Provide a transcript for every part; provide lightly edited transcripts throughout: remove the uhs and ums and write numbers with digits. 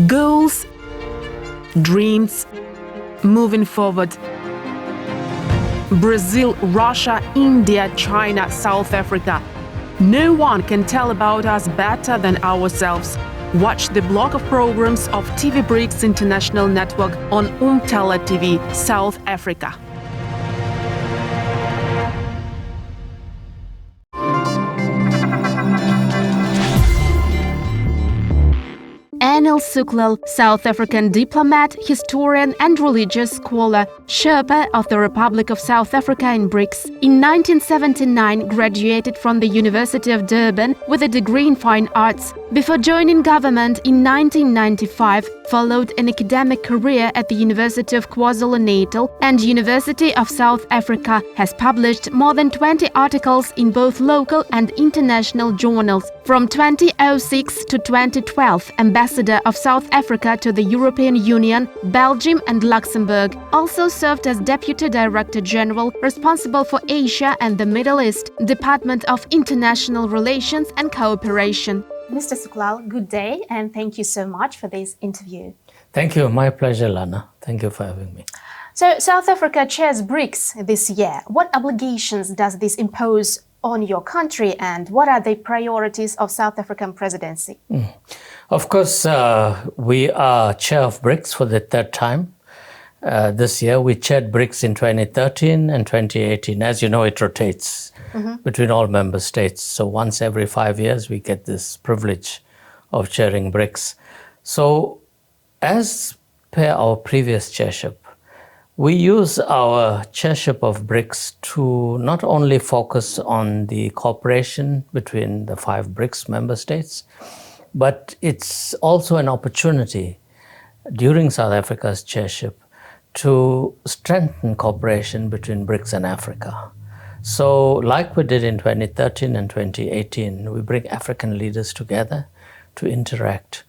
Goals, dreams, moving forward. Brazil, Russia, India, China, South Africa. No one can tell about us better than ourselves. Watch the block of programs of TV BRICS International Network on Umtala TV, South Africa. Anil Sooklal, South African diplomat, historian and religious scholar, Sherpa of the Republic of South Africa in BRICS. In 1979, graduated from the University of Durban with a degree in fine arts. Before joining government in 1995, followed an academic career at the University of KwaZulu-Natal and University of South Africa, has published more than 20 articles in both local and international journals. From 2006 to 2012, Ambassador of South Africa to the European Union, Belgium and Luxembourg. Also served as Deputy Director General responsible for Asia and the Middle East, Department of International Relations and Cooperation. Mr. Sooklal, good day and thank you so much for this interview. Thank you. My pleasure, Lana. Thank you for having me. So, South Africa chairs BRICS this year. What obligations does this impose on your country and what are the priorities of South African presidency? Of course, we are chair of BRICS for the third time. This year, we chaired BRICS in 2013 and 2018. As you know, it rotates between all member states. So once every 5 years, we get this privilege of chairing BRICS. So as per our previous chairship, we use our chairship of BRICS to not only focus on the cooperation between the 5 BRICS member states, but it's also an opportunity during South Africa's chairship to strengthen cooperation between BRICS and Africa. So like we did in 2013 and 2018, we bring African leaders together to interact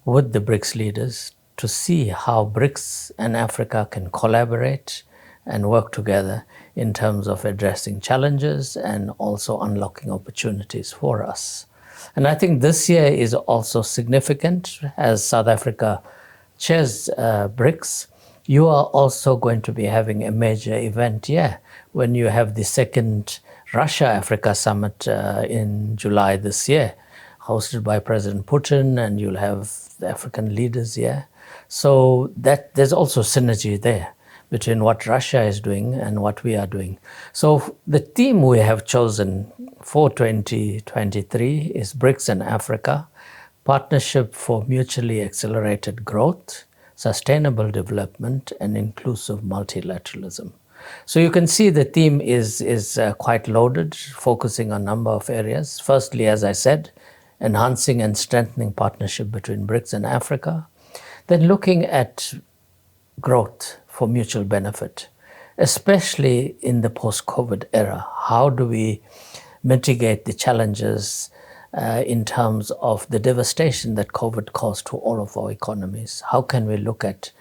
with the BRICS leaders to see how BRICS and Africa can collaborate and work together in terms of addressing challenges and also unlocking opportunities for us. And I think this year is also significant as South Africa chairs BRICS. You are also going to be having a major event here when you have the second Russia-Africa summit in July this year, hosted by President Putin, and you'll have the African leaders here. So that there's also synergy there between what Russia is doing and what we are doing. So the theme we have chosen for 2023 is BRICS and Africa, Partnership for Mutually Accelerated Growth, Sustainable Development and Inclusive Multilateralism. So you can see the theme is quite loaded, focusing on a number of areas. Firstly, as I said, enhancing and strengthening partnership between BRICS and Africa. Then looking at growth for mutual benefit, especially in the post-COVID era. How do we mitigate the challenges in terms of the devastation that COVID caused to all of our economies? How can we look at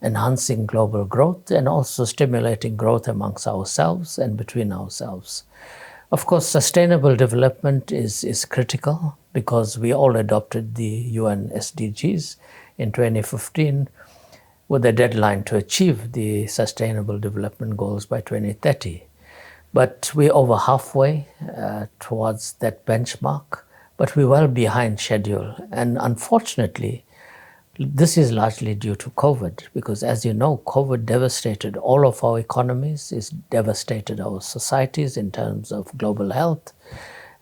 enhancing global growth and also stimulating growth amongst ourselves and between ourselves? Of course, sustainable development is critical because we all adopted the UN SDGs in 2015 with a deadline to achieve the Sustainable Development Goals by 2030. But we're over halfway towards that benchmark, but we're well behind schedule. And unfortunately, this is largely due to COVID, because as you know, COVID devastated all of our economies, it's devastated our societies in terms of global health.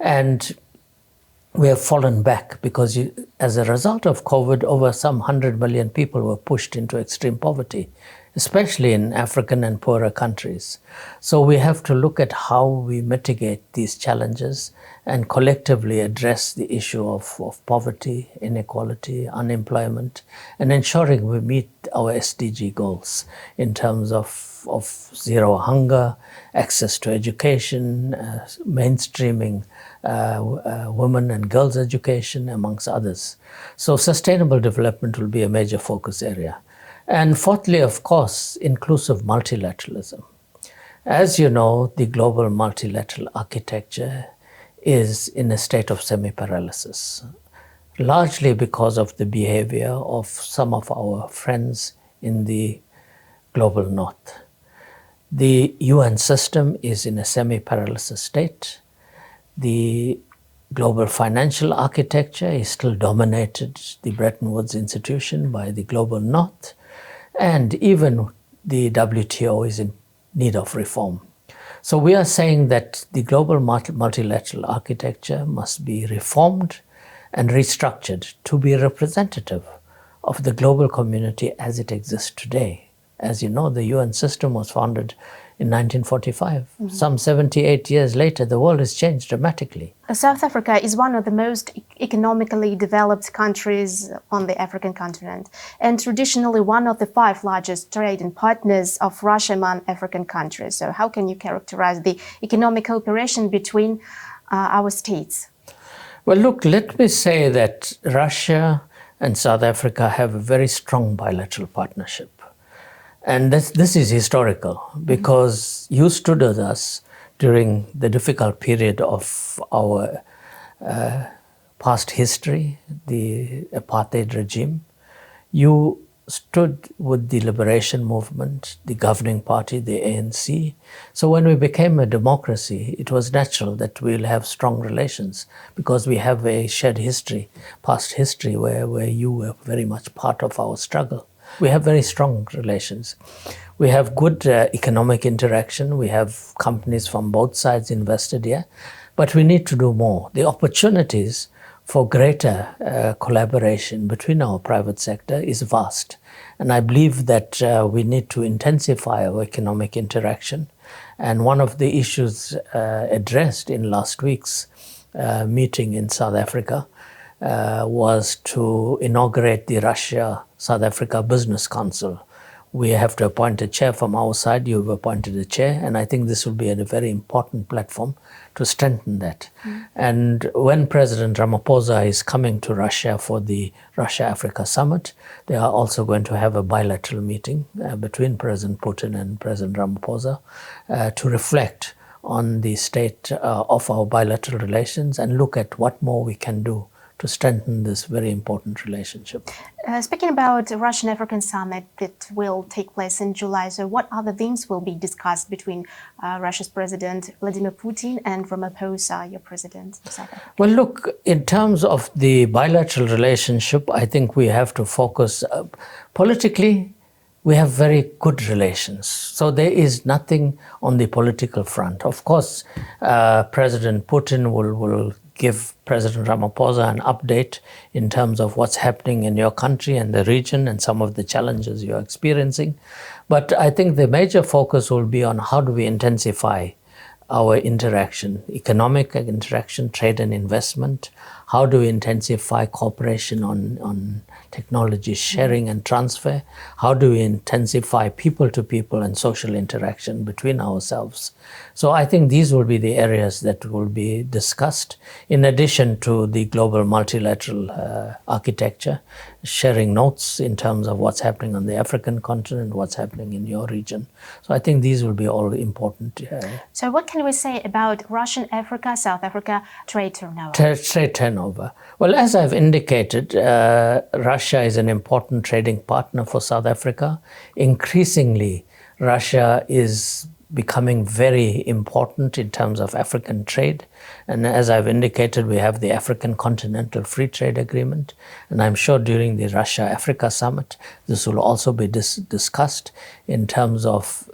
And we have fallen back because as a result of COVID, over some 100 million people were pushed into extreme poverty, especially in African and poorer countries. So we have to look at how we mitigate these challenges and collectively address the issue of poverty, inequality, unemployment, and ensuring we meet our SDG goals in terms of zero hunger, access to education, mainstreaming women and girls' education, amongst others. So sustainable development will be a major focus area. And fourthly, of course, inclusive multilateralism. As you know, the global multilateral architecture is in a state of semi-paralysis. largely because of the behavior of some of our friends in the global north. The UN system is in a semi-paralysis state. The global financial architecture is still dominated, the Bretton Woods institution, by the global north, and even the WTO is in need of reform. So we are saying that the global multilateral architecture must be reformed and restructured to be representative of the global community as it exists today. As you know, the UN system was founded in 1945. Some 78 years later, the world has changed dramatically. South Africa is one of the most economically developed countries on the African continent, and traditionally one of the 5 largest trading partners of Russia among African countries. So how can you characterize the economic cooperation between our states? Well, look, let me say that Russia and South Africa have a very strong bilateral partnership. And this is historical because you stood with us during the difficult period of our past history, the apartheid regime. You stood with the liberation movement, the governing party, the ANC. So when we became a democracy, it was natural that we'll have strong relations because we have a shared history, past history, where you were very much part of our struggle. We have very strong relations. We have good economic interaction. We have companies from both sides invested here, but we need to do more. The opportunities for greater collaboration between our private sector is vast. And I believe that we need to intensify our economic interaction. And one of the issues addressed in last week's meeting in South Africa was to inaugurate the Russia-South Africa Business Council. We have to appoint a chair from our side. You've appointed a chair, and I think this will be a very important platform to strengthen that. And when President Ramaphosa is coming to Russia for the Russia-Africa Summit, they are also going to have a bilateral meeting between President Putin and President Ramaphosa to reflect on the state of our bilateral relations and look at what more we can do to strengthen this very important relationship. Speaking about the Russian-African Summit that will take place in July, so what other things will be discussed between Russia's President Vladimir Putin and Ramaphosa, your President of South Africa? Well, look, in terms of the bilateral relationship, I think we have to focus politically. We have very good relations. So there is nothing on the political front. Of course, President Putin will give President Ramaphosa an update in terms of what's happening in your country and the region and some of the challenges you're experiencing. But I think the major focus will be on how do we intensify our interaction, economic interaction, trade and investment. How do we intensify cooperation on technology sharing and transfer? How do we intensify people-to-people and social interaction between ourselves? So I think these will be the areas that will be discussed, in addition to the global multilateral architecture, sharing notes in terms of what's happening on the African continent, what's happening in your region. So I think these will be all important. So what can we say about Russian-Africa, South Africa trade turnover? Trade turnover. Well, as I've indicated, Russia is an important trading partner for South Africa. Increasingly, Russia is becoming very important in terms of African trade. And as I've indicated, we have the African Continental Free Trade Agreement. And I'm sure during the Russia-Africa Summit, this will also be discussed in terms of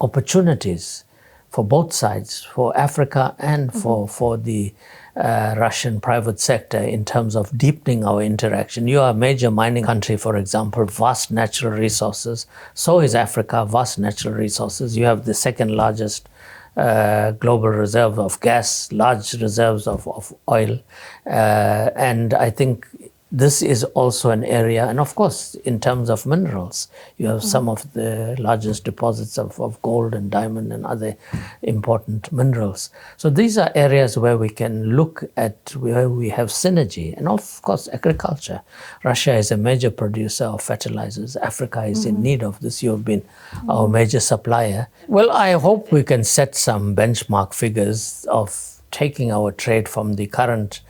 opportunities for both sides, for Africa and for the Russian private sector in terms of deepening our interaction. You are a major mining country, for example, vast natural resources. So is Africa, vast natural resources. You have the second largest global reserve of gas, large reserves of oil. And I think this is also an area, and of course, in terms of minerals, you have some of the largest deposits of gold and diamond and other important minerals. So these are areas where we can look at where we have synergy. And of course, agriculture. Russia is a major producer of fertilizers. Africa is in need of this. You've been our major supplier. Well, I hope we can set some benchmark figures of taking our trade from the current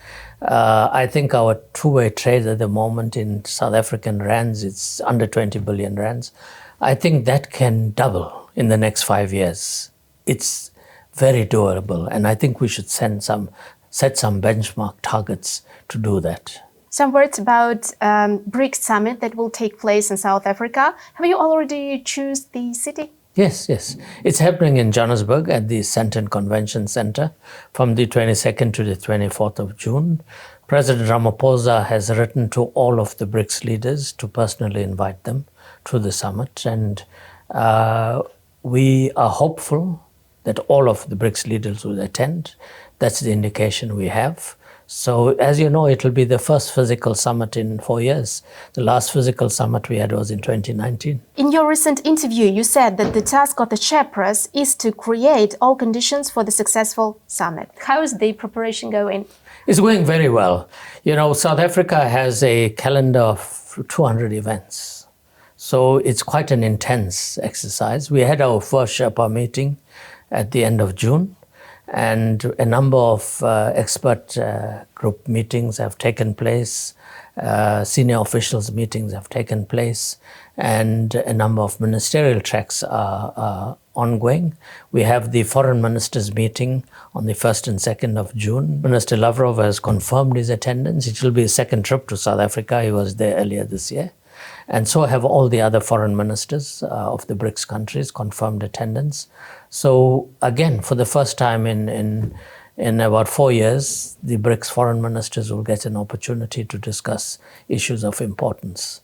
I think our two-way trade at the moment in South African rands, it's under 20 billion rands. I think that can double in the next 5 years. It's very doable, and I think we should set some benchmark targets to do that. Some words about BRICS summit that will take place in South Africa. Have you already choose the city? Yes. It's happening in Johannesburg at the Sandton Convention Center from the 22nd to the 24th of June. President Ramaphosa has written to all of the BRICS leaders to personally invite them to the summit, and we are hopeful that all of the BRICS leaders will attend. That's the indication we have. So, as you know, it will be the first physical summit in 4 years. The last physical summit we had was in 2019. In your recent interview, you said that the task of the chairperson is to create all conditions for the successful summit. How is the preparation going? It's going very well. You know, South Africa has a calendar of 200 events. So it's quite an intense exercise. We had our first Sherpa meeting at the end of June, and a number of expert group meetings have taken place, senior officials meetings have taken place, and a number of ministerial tracks are ongoing. We have the foreign ministers meeting on the 1st and 2nd of June. Minister Lavrov has confirmed his attendance. It will be his second trip to South Africa. He was there earlier this year. And so have all the other foreign ministers of the BRICS countries confirmed attendance. So again, for the first time in about 4 years, the BRICS foreign ministers will get an opportunity to discuss issues of importance.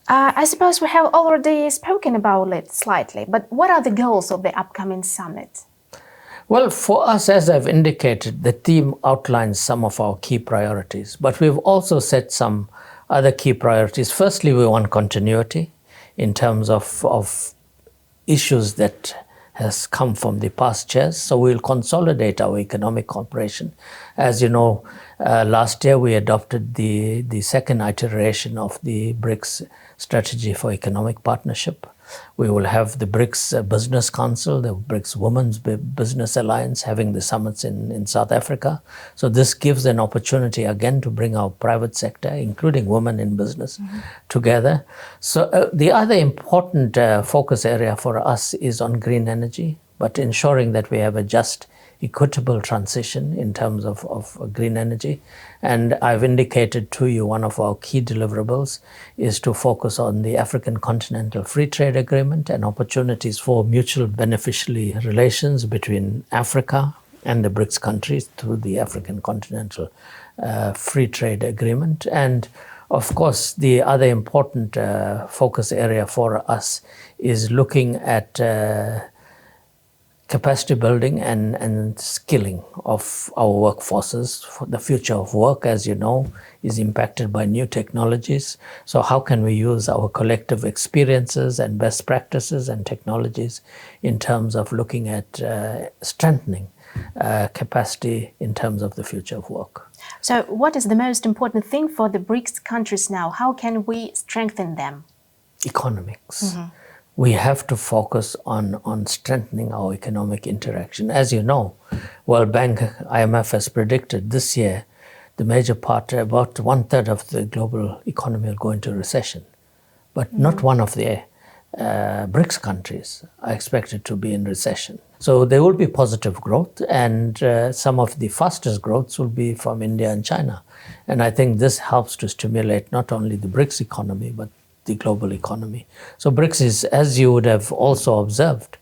I suppose we have already spoken about it slightly, but what are the goals of the upcoming summit? Well, for us, as I've indicated, the theme outlines some of our key priorities, but we've also set some other key priorities. Firstly, we want continuity in terms of issues that has come from the past chairs. So we'll consolidate our economic cooperation. As you know, last year we adopted the second iteration of the BRICS strategy for economic partnership. We will have the BRICS Business Council, the BRICS Women's Business Alliance having the summits in South Africa. So this gives an opportunity again to bring our private sector, including women in business, together. So the other important focus area for us is on green energy, but ensuring that we have a just, equitable transition in terms of green energy. And I've indicated to you one of our key deliverables is to focus on the African Continental Free Trade Agreement and opportunities for mutual beneficiary relations between Africa and the BRICS countries through the African Continental Free Trade Agreement. And of course, the other important focus area for us is looking at capacity building and skilling of our workforces. For the future of work, as you know, is impacted by new technologies. So how can we use our collective experiences and best practices and technologies in terms of looking at strengthening capacity in terms of the future of work? So what is the most important thing for the BRICS countries now? How can we strengthen them? Economics. We have to focus on strengthening our economic interaction. As you know, World Bank, IMF has predicted this year, the major part, about 1/3 of the global economy will go into recession. But not one of the BRICS countries are expected to be in recession. So there will be positive growth, and some of the fastest growths will be from India and China. And I think this helps to stimulate not only the BRICS economy, but the global economy. So BRICS is, as you would have also observed,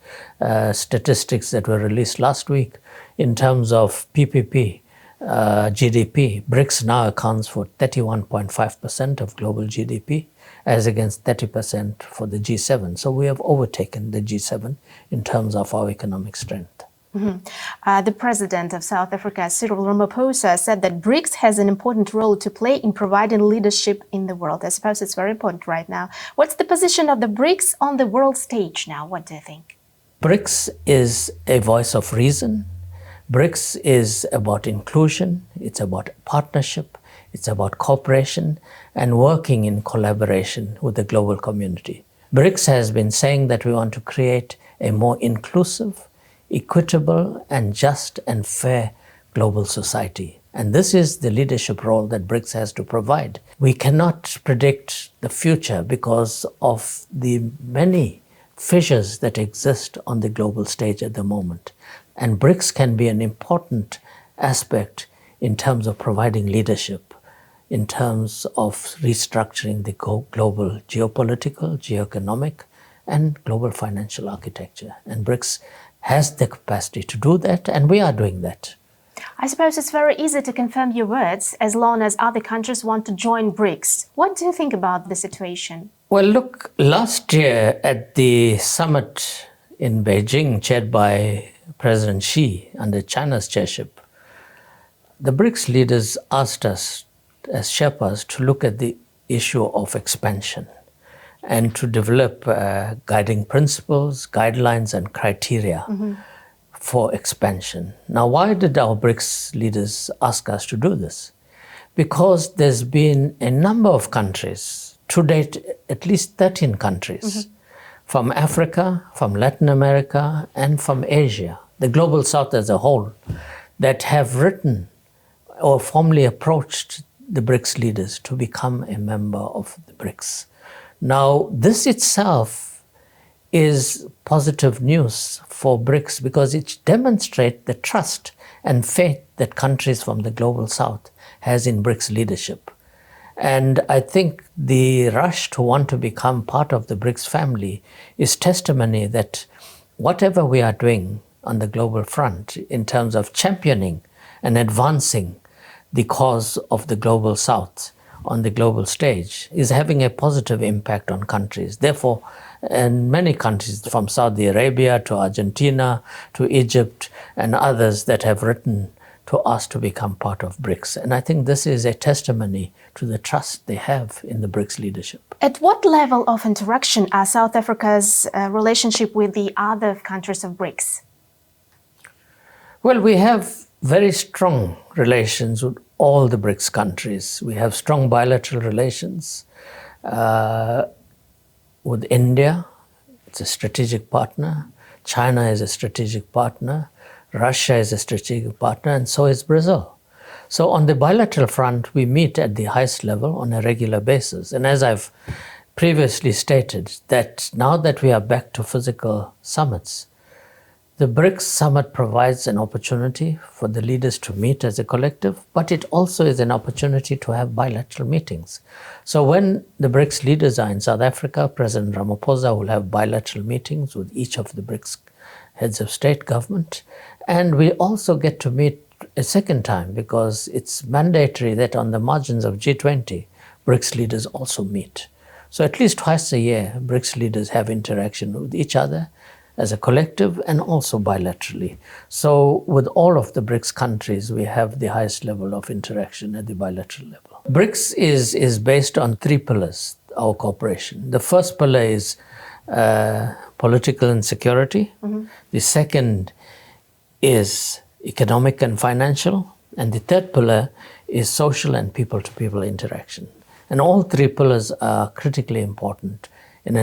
statistics that were released last week in terms of PPP, GDP, BRICS now accounts for 31.5% of global GDP, as against 30% for the G7. So we have overtaken the G7 in terms of our economic strength. The president of South Africa, Cyril Ramaphosa, said that BRICS has an important role to play in providing leadership in the world. I suppose it's very important right now. What's the position of the BRICS on the world stage now? What do you think? BRICS is a voice of reason. BRICS is about inclusion. It's about partnership. It's about cooperation and working in collaboration with the global community. BRICS has been saying that we want to create a more inclusive, equitable and just and fair global society. And this is the leadership role that BRICS has to provide. We cannot predict the future because of the many fissures that exist on the global stage at the moment. And BRICS can be an important aspect in terms of providing leadership, in terms of restructuring the global geopolitical, geoeconomic, and global financial architecture. And BRICS has the capacity to do that, and we are doing that. I suppose it's very easy to confirm your words as long as other countries want to join BRICS. What do you think about the situation? Well, look, last year at the summit in Beijing, chaired by President Xi under China's chairship, the BRICS leaders asked us as Sherpas to look at the issue of expansion and to develop guiding principles, guidelines, and criteria for expansion. Now, why did our BRICS leaders ask us to do this? Because there's been a number of countries, to date at least 13 countries, from Africa, from Latin America, and from Asia, the global south as a whole, that have written or formally approached the BRICS leaders to become a member of the BRICS. Now, this itself is positive news for BRICS because it demonstrates the trust and faith that countries from the global south has in BRICS leadership. And I think the rush to want to become part of the BRICS family is testimony that whatever we are doing on the global front in terms of championing and advancing the cause of the global south on the global stage is having a positive impact on countries. Therefore, in many countries from Saudi Arabia to Argentina to Egypt and others that have written to us to become part of BRICS. And I think this is a testimony to the trust they have in the BRICS leadership. At what level of interaction are South Africa's relationship with the other countries of BRICS? Well, we have very strong relations with all the BRICS countries. We have strong bilateral relations with India. It's a strategic partner. China is a strategic partner. Russia is a strategic partner, and so is Brazil. So on the bilateral front, we meet at the highest level on a regular basis. And as I've previously stated, that now that we are back to physical summits, the BRICS summit provides an opportunity for the leaders to meet as a collective, but it also is an opportunity to have bilateral meetings. So when the BRICS leaders are in South Africa, President Ramaphosa will have bilateral meetings with each of the BRICS heads of state government. And we also get to meet a second time because it's mandatory that on the margins of G20, BRICS leaders also meet. So at least twice a year, BRICS leaders have interaction with each other as a collective and also bilaterally. So with all of the BRICS countries, we have the highest level of interaction at the bilateral level. BRICS is based on three pillars, our cooperation. The first pillar is political and security. The second is economic and financial. And the third pillar is social and people-to-people interaction. And all three pillars are critically important in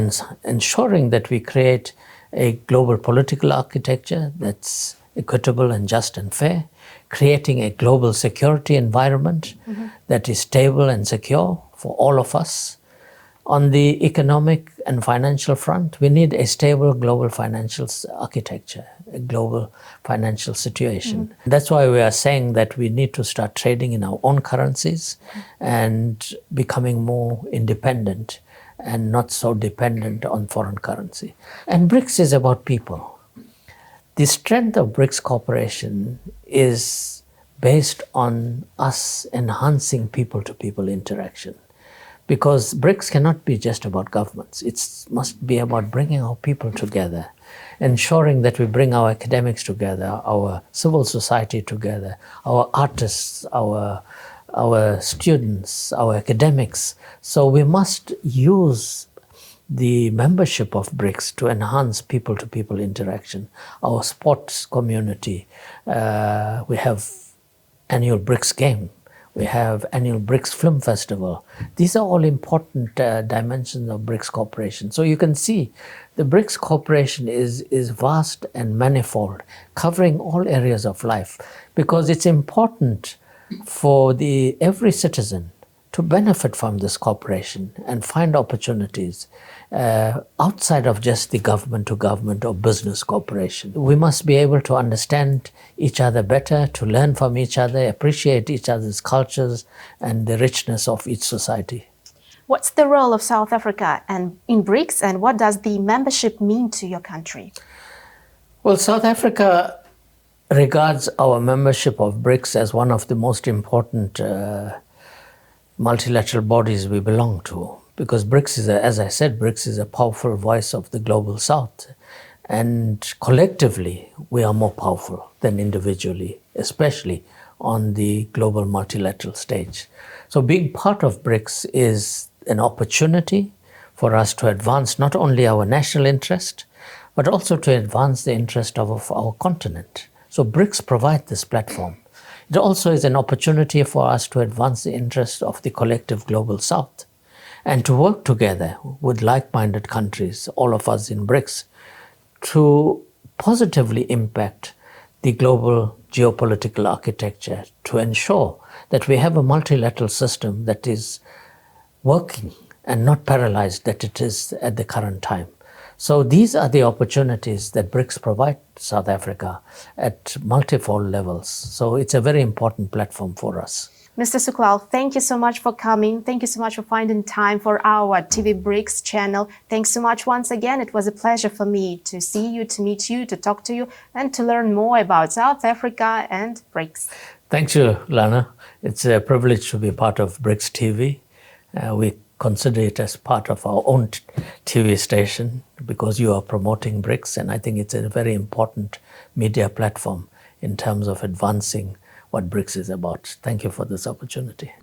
ensuring that we create a global political architecture that's equitable and just and fair, creating a global security environment that is stable and secure for all of us. On the economic and financial front, we need a stable global financial architecture, a global financial situation. That's why we are saying that we need to start trading in our own currencies and becoming more independent and not so dependent on foreign currency. And BRICS is about people. The strength of BRICS cooperation is based on us enhancing people-to-people interaction. Because BRICS cannot be just about governments. It must be about bringing our people together, ensuring that we bring our academics together, our civil society together, our artists, our students, our academics. So we must use the membership of BRICS to enhance people-to-people interaction. Our sports community, we have annual BRICS game. We have annual BRICS Film Festival. These are all important dimensions of BRICS cooperation. So you can see the BRICS cooperation is vast and manifold, covering all areas of life, because it's important for every citizen to benefit from this cooperation and find opportunities outside of just the government to government or business cooperation. We must be able to understand each other better, to learn from each other, appreciate each other's cultures and the richness of each society. What's the role of South Africa in BRICS, and what does the membership mean to your country? Well, South Africa regards our membership of BRICS as one of the most important multilateral bodies we belong to, because BRICS is, as I said, BRICS is a powerful voice of the global South, and collectively we are more powerful than individually, especially on the global multilateral stage. So being part of BRICS is an opportunity for us to advance not only our national interest, but also to advance the interest of our continent. So BRICS provide this platform. It also is an opportunity for us to advance the interests of the collective global South and to work together with like-minded countries, all of us in BRICS, to positively impact the global geopolitical architecture, to ensure that we have a multilateral system that is working and not paralyzed that it is at the current time. So these are the opportunities that BRICS provide South Africa at multifold levels. So it's a very important platform for us. Mr. Sooklal, thank you so much for coming. Thank you so much for finding time for our TV BRICS channel. Thanks so much once again. It was a pleasure for me to see you, to meet you, to talk to you, and to learn more about South Africa and BRICS. Thank you, Lana. It's a privilege to be part of BRICS TV. We consider it as part of our own TV station because you are promoting BRICS, and I think it's a very important media platform in terms of advancing what BRICS is about. Thank you for this opportunity.